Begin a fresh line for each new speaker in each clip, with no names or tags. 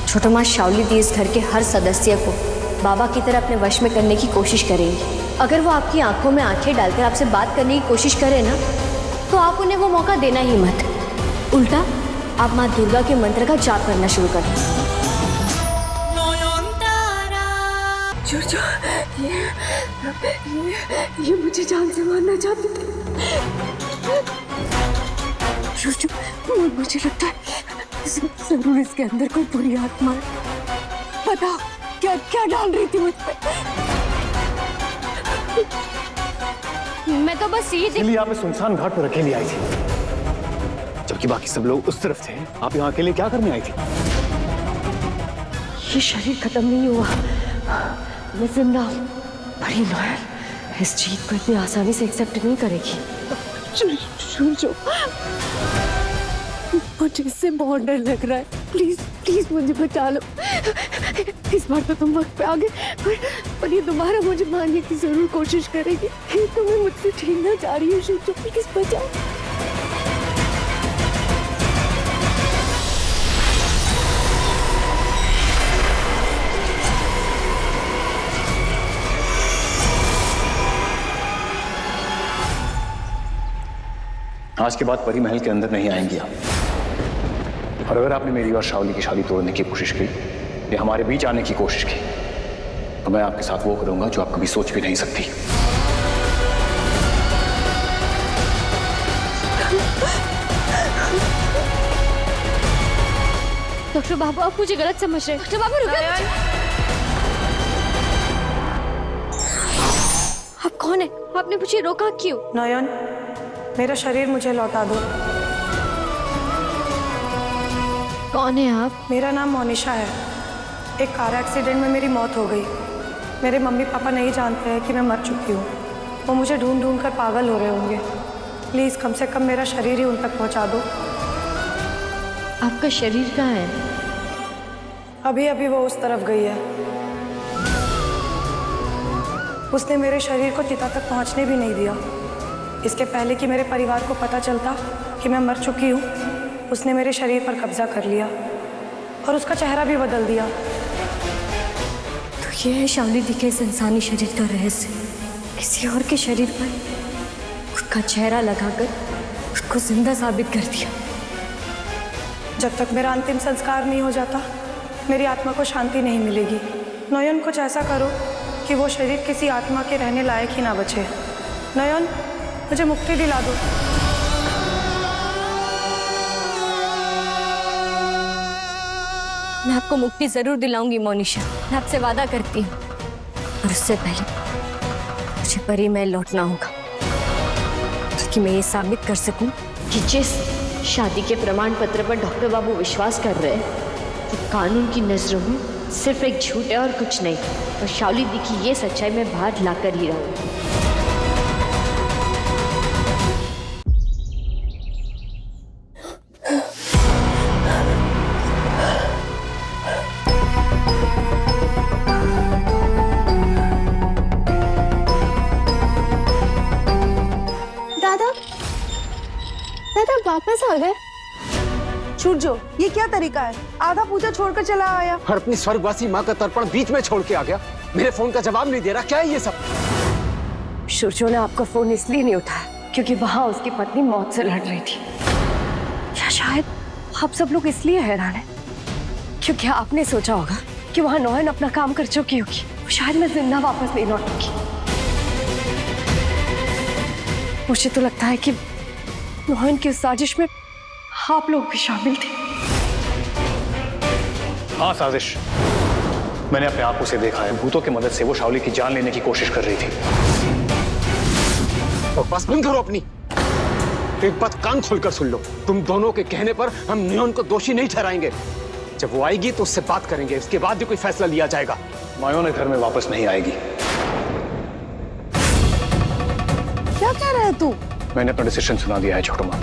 छोटा माँ शाओली दी इस घर के हर सदस्य को बाबा की तरह अपने वश में करने की कोशिश करेंगी। अगर वो आपकी आंखों में आंखें डालकर आपसे बात करने की कोशिश करें ना, तो आप उन्हें वो मौका देना ही मत। उल्टा आप माँ दुर्गा के मंत्र का जाप करना शुरू कर दें।
ये मुझे जान से मारना चाहते थे। मुझे लगता है जरूर इसके अंदर कोई बुरी आत्मा है। बताओ क्या क्या डाल रही थी मुझ पे?
मैं तो बस
इसलिए आप इस सुनसान घाट पर अकेली आई थी, जबकि बाकी सब लोग उस तरफ थे। आप यहाँ अकेले क्या करने आई थी?
ये शरीर खत्म नहीं हुआ, मैं जिंदा हूँ। बड़ी नौयन इस जीत को इतनी आसानी से एक्सेप्ट नहीं करेगी। मुझे इससे बहुत डर लग रहा है। प्लीज प्लीज मुझे बचा लो। इस बार तो तुम वक्त पे आ गए, पर ये दोबारा मुझे मारने की जरूर कोशिश करेगी। ये तुम्हें मुझसे छीनना चाह रही है। शुभ, प्लीज बचाओ।
आज के बाद परी महल के अंदर नहीं आएंगी आप। और अगर आपने मेरी और शाओली की शादी तोड़ने की कोशिश की या हमारे बीच आने की कोशिश की, तो मैं आपके साथ वो करूंगा जो आप कभी सोच भी नहीं सकती।
डॉक्टर बाबू, आप मुझे गलत समझ रहे हैं। डॉक्टर बाबू रुकिए। आप कौन है? आपने मुझे रोका क्यों?
नयन, मेरा शरीर मुझे लौटा दो।
कौन है आप?
मेरा नाम मोनिशा है। एक कार एक्सीडेंट में मेरी मौत हो गई। मेरे मम्मी पापा नहीं जानते हैं कि मैं मर चुकी हूँ। वो मुझे ढूंढ ढूंढ कर पागल हो रहे होंगे। प्लीज़ कम से कम मेरा शरीर ही उन तक पहुँचा दो।
आपका शरीर कहाँ है?
अभी अभी वो उस तरफ गई है। उसने मेरे शरीर को चिता तक पहुँचने भी नहीं दिया। इसके पहले कि मेरे परिवार को पता चलता कि मैं मर चुकी हूँ, उसने मेरे शरीर पर कब्जा कर लिया और उसका चेहरा भी बदल दिया।
तो ये है शाओली दी के इस इंसानी शरीर का रहस्य। किसी और के शरीर पर खुद का चेहरा लगाकर उसको जिंदा साबित कर दिया।
जब तक मेरा अंतिम संस्कार नहीं हो जाता, मेरी आत्मा को शांति नहीं मिलेगी। नयन, कुछ ऐसा करो कि वो शरीर किसी आत्मा के रहने लायक ही ना बचे। नयन, मुझे मुक्ति दिला दो।
मैं आपको मुक्ति जरूर दिलाऊंगी मोनिशा, मैं आपसे वादा करती हूँ। और उससे पहले मुझे परी महल लौटना होगा, ताकि मैं ये साबित कर सकूं कि जिस शादी के प्रमाण पत्र पर डॉक्टर बाबू विश्वास कर रहे हैं, वो कानून की नजरों में सिर्फ एक झूठ है और कुछ नहीं। और शाओली दी की ये सच्चाई मैं बाहर लाकर ही रहूंगी।
वापस आ गए?
सूर्यो, ये क्या तरीका है? आधा पूजा छोड़कर चला आया
और अपनी स्वर्गवासी माँ का तर्पण बीच में छोड़ के आ गया। मेरे फोन का जवाब नहीं दे रहा। क्या है ये सब?
सूर्यो ने आपका फोन इसलिए नहीं उठाया क्योंकि वहां उसकी पत्नी मौत से लड़ रही थी। या शायद आप सब लोग इसलिए हैरान हैं क्योंकि आपने सोचा होगा कि वहां नौयन अपना काम कर चुकी होगी, शायद मैं जिंदा वापस नहीं लौटूंगी। मुझे तो लगता है कि नौयन की उस साजिश में आप लोग भी शामिल थे।
हाँ, साजिश। मैंने अपने आंखों से देखा है। भूतों की मदद से वो शाओली की जान लेने की कोशिश कर रही थी।
और बस बंद करो अपनी। एक बात कान खोलकर सुन लो, तुम दोनों के कहने पर हम नयन को दोषी नहीं ठहराएंगे। जब वो आएगी तो उससे बात करेंगे, उसके बाद ही कोई फैसला लिया जाएगा।
नयन घर में वापस नहीं आएगी।
क्या कह रहा है तू?
मैंने अपना डिसीजन सुना दिया है छोटू माँ।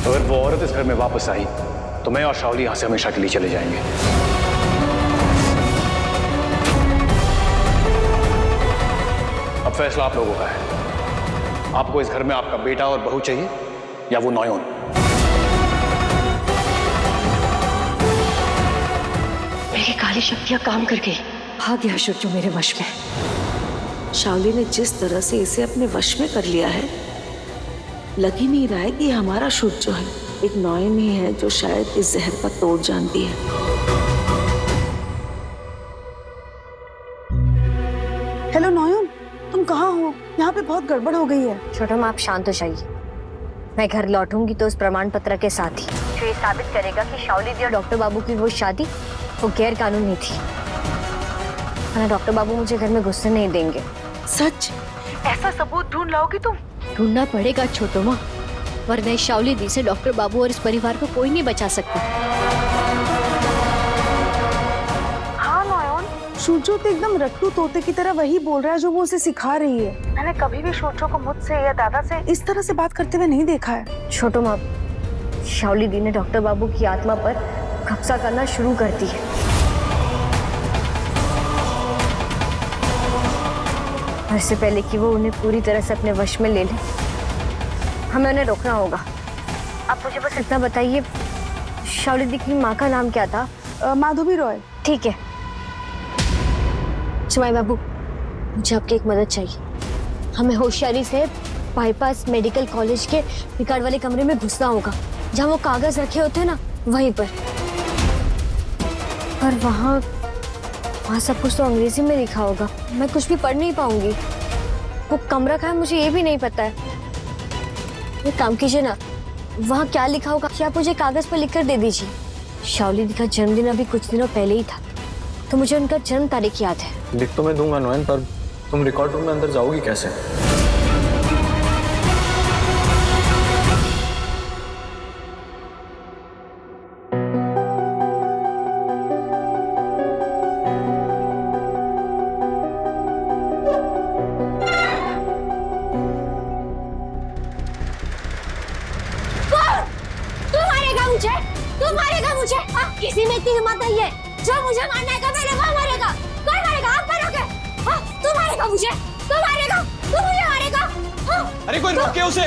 अगर वो औरत इस घर में वापस आई तो मैं और शाओली यहां से हमेशा के लिए चले जाएंगे। अब फैसला आप लोगों का है। आपको इस घर में आपका बेटा और बहू चाहिए या वो नयन?
ये काली शक्तियां काम कर गई। आ गया सूर्य मेरे वश में।
शावली ने जिस तरह से इसे अपने वश में कर लिया है, लग ही नहीं रहा है कि ये हमारा सूर्य है। एक नॉयन ही है जो शायद इस जहर का तोड़ जानती है।
हेलो नॉयन, तुम कहाँ हो? यहाँ पे बहुत गड़बड़ हो गई है।
छोटम, आप शांत हो जाइए। मैं घर लौटूंगी तो उस प्रमाण पत्र के साथ ही जो ये साबित करेगा कि शावली दी और डॉक्टर बाबू की वो शादी वो गैर कानूनी थी। वरना डॉक्टर बाबू मुझे घर में घुसने नहीं देंगे।
सच? ऐसा सबूत ढूंढ लाओगी तुम?
ढूंढना पड़ेगा छोटो माँ, वरना इस शावली दी से डॉक्टर बाबू और इस परिवार को कोई नहीं बचा सकता।
हाँ नॉयन, सूर्यो तो एकदम रट्टू तोते की तरह वही बोल रहा है जो वो उसे सिखा रही है। मैंने कभी भी सूर्यो को मुझसे या दादा से इस तरह से बात करते हुए नहीं देखा है।
छोटो माँ, शावली दी ने डॉक्टर बाबू की आत्मा पर कब्जा करना शुरू कर दी है। और इससे पहले कि वो उन्हें पूरी तरह से अपने वश में ले ले, हमें उन्हें रोकना होगा। आप मुझे बस इतना बताइए, शावली दी की माँ का नाम क्या था?
माधवी रॉय।
ठीक है। जमाई बाबू, मुझे आपकी एक मदद चाहिए। हमें होशियारी से बाईपास मेडिकल कॉलेज के रिकॉर्ड वाले कमरे में घुसना होगा, जहाँ वो कागज रखे होते हैं ना, वहीं पर। और वहाँ सब कुछ तो अंग्रेजी में लिखा होगा, मैं कुछ भी पढ़ नहीं पाऊंगी। वो कमरा कहाँ है मुझे ये भी नहीं पता है। एक काम कीजिए ना, वहाँ क्या लिखा होगा कि आप मुझे कागज पर लिख कर दे दीजिए। शावली दी का जन्मदिन अभी कुछ दिनों पहले ही था, तो मुझे उनका जन्म तारीख याद है।
लिख तो मैं दूंगा नॉयन, पर तुम रिकॉर्ड रूम में अंदर जाओगी कैसे?
तू मारेगा मुझे? किसी में इतनी हिम्मत नहीं है, जो मुझे मारना है पहले वो मारेगा। कौन मारेगा? आप मारोगे? तू मारेगा मुझे? तू मारेगा? तू मुझे मारेगा?
अरे कोई रोके उसे।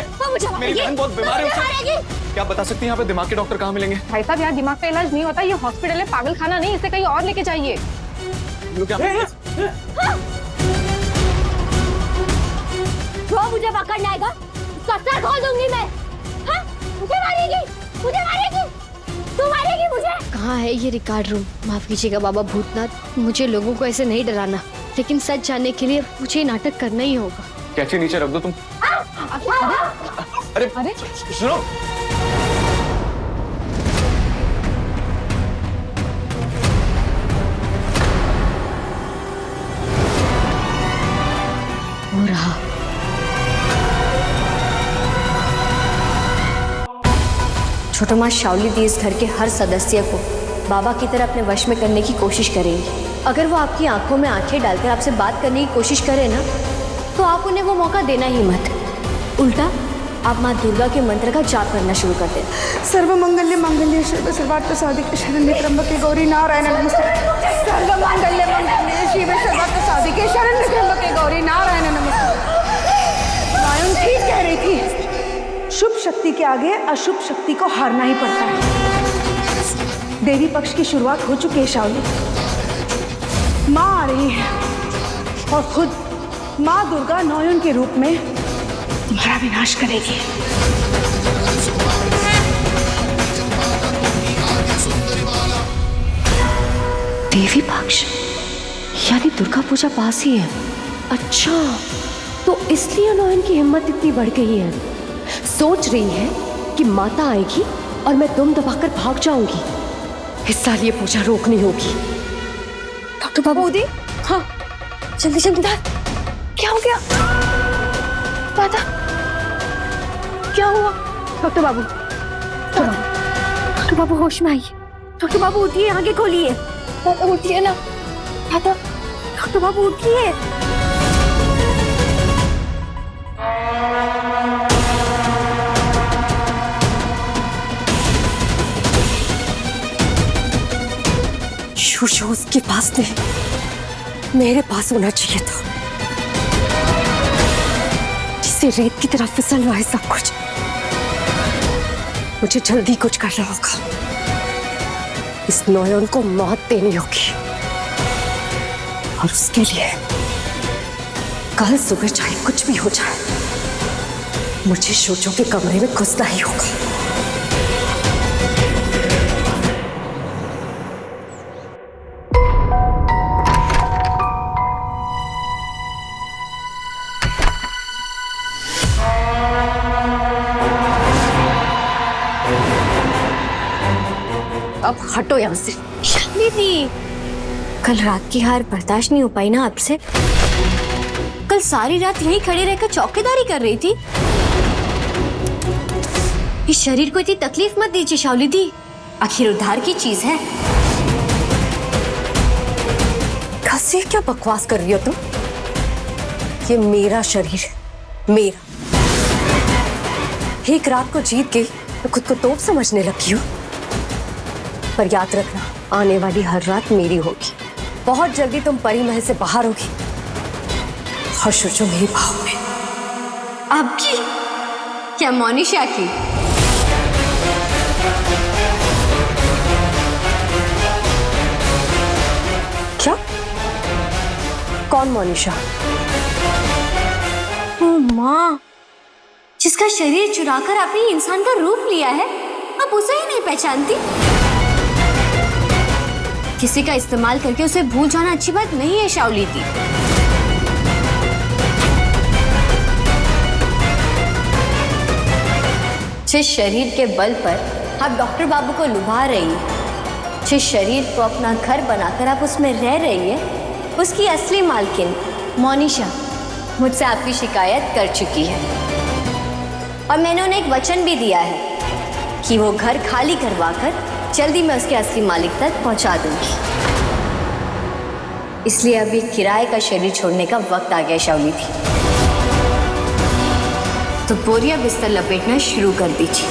मेरी बहन बहुत बीमार है उसे। क्या बता सकती हैं यहाँ पे दिमाग के डॉक्टर कहाँ मिलेंगे?
भाई साहब, यहाँ दिमाग का इलाज नहीं होता, ये हॉस्पिटल है, पागल खाना नहीं। इसे कहीं और लेके जाइए।
जो मुझे पकड़ने आएगा उसका सर खोल दूंगी मैं। मुझे मारेगी, मुझे मारेगी, तू मारेगी मुझे। कहाँ है ये रिकॉर्ड रूम? माफ कीजिएगा बाबा भूतनाथ, मुझे लोगों को ऐसे नहीं डराना, लेकिन सच जानने के लिए मुझे ये नाटक करना ही होगा।
कैची नीचे रख दो तुम। अरे सुनो,
हो रहा। छोटो माँ, शावली दी इस घर के हर सदस्य को बाबा की तरह अपने वश में करने की कोशिश करेंगी। अगर वो आपकी आंखों में आंखें डालकर आपसे बात करने की कोशिश करे ना, तो आप उन्हें वो मौका देना ही मत। उल्टा आप माँ दुर्गा के मंत्र का जाप करना शुरू कर दें।
सर्व मंगल्य मंगल्य शिव सर्वार्थ साधिके शरण्य त्र्यंबके गौरी नारायण नमस्ते। सर्व मंगल्य मंगल्य शिव सर्वार्थ साधिके शरण्य त्र्यंबके गौरी नारायण नमस्ते। नॉयन ठीक कह रही थी, शुभ शक्ति के आगे अशुभ शक्ति को हारना ही पड़ता है। देवी पक्ष की शुरुआत हो चुकी है शावली। माँ आ रही है और खुद माँ दुर्गा नॉयन के रूप में तुम्हारा विनाश करेगी।
देवी पक्ष यानी दुर्गा पूजा पास ही है। अच्छा, तो इसलिए नॉयन की हिम्मत इतनी बढ़ गई है। सोच रही है कि माता आएगी और मैं दुम दबाकर भाग जाऊंगी। इस साल ये पूजा रोकनी होगी।
डॉक्टर बाबू दी, हाँ जल्दी जल्दी।
क्या हो गया दादा? क्या हुआ?
डॉक्टर बाबू, डॉक्टर बाबू होश में आइए। डॉक्टर बाबू उठिए, आगे खोलिए। दादा उठिए ना, दादा। डॉक्टर बाबू उठिए।
सूर्य उसके पास नहीं, मेरे पास होना चाहिए था, जिससे रेत की तरह फिसल रहा है सब कुछ। मुझे जल्दी कुछ करना होगा। इस नयन को मौत देनी होगी और उसके लिए कल सुबह चाहे कुछ भी हो जाए, मुझे शोचों के कमरे में घुसना ही होगा। अब हटो यहां से।
दीदी, कल रात की हार बर्दाश्त नहीं हो पाई ना आपसे। कल सारी रात यहीं खड़े रहकर चौकीदारी कर रही थी। इस शरीर को इतनी तकलीफ मत दीजिए शावली दी, आखिर उद्धार की चीज है।
कैसे क्या बकवास कर रही हो तुम? ये मेरा शरीर, मेरा। एक रात को जीत गई तो खुद को तोप समझने लगी हो। पर याद रखना, आने वाली हर रात मेरी होगी। बहुत जल्दी तुम परी महल से बाहर होगी और सोचो मेरी भाव में।
आपकी क्या मोनिशा की?
क्या? कौन मोनिशा?
ओ माँ, जिसका शरीर चुराकर आपने इंसान का रूप लिया है, आप उसे ही नहीं पहचानती? किसी का इस्तेमाल करके उसे भूल जाना अच्छी बात नहीं है शावली दी। जिस शरीर के बल पर आप डॉक्टर बाबू को लुभा रही हैं, जिस शरीर को अपना घर बनाकर आप उसमें रह रही है, उसकी असली मालकिन मोनिशा मुझसे आपकी शिकायत कर चुकी है और मैंने उन्हें एक वचन भी दिया है कि वो घर खाली करवाकर जल्दी मैं उसके असली मालिक तक पहुंचा दूंगी। इसलिए अभी किराए का शरीर छोड़ने का वक्त आ गया शावली थी, तो बोरिया बिस्तर लपेटना शुरू कर दीजिए।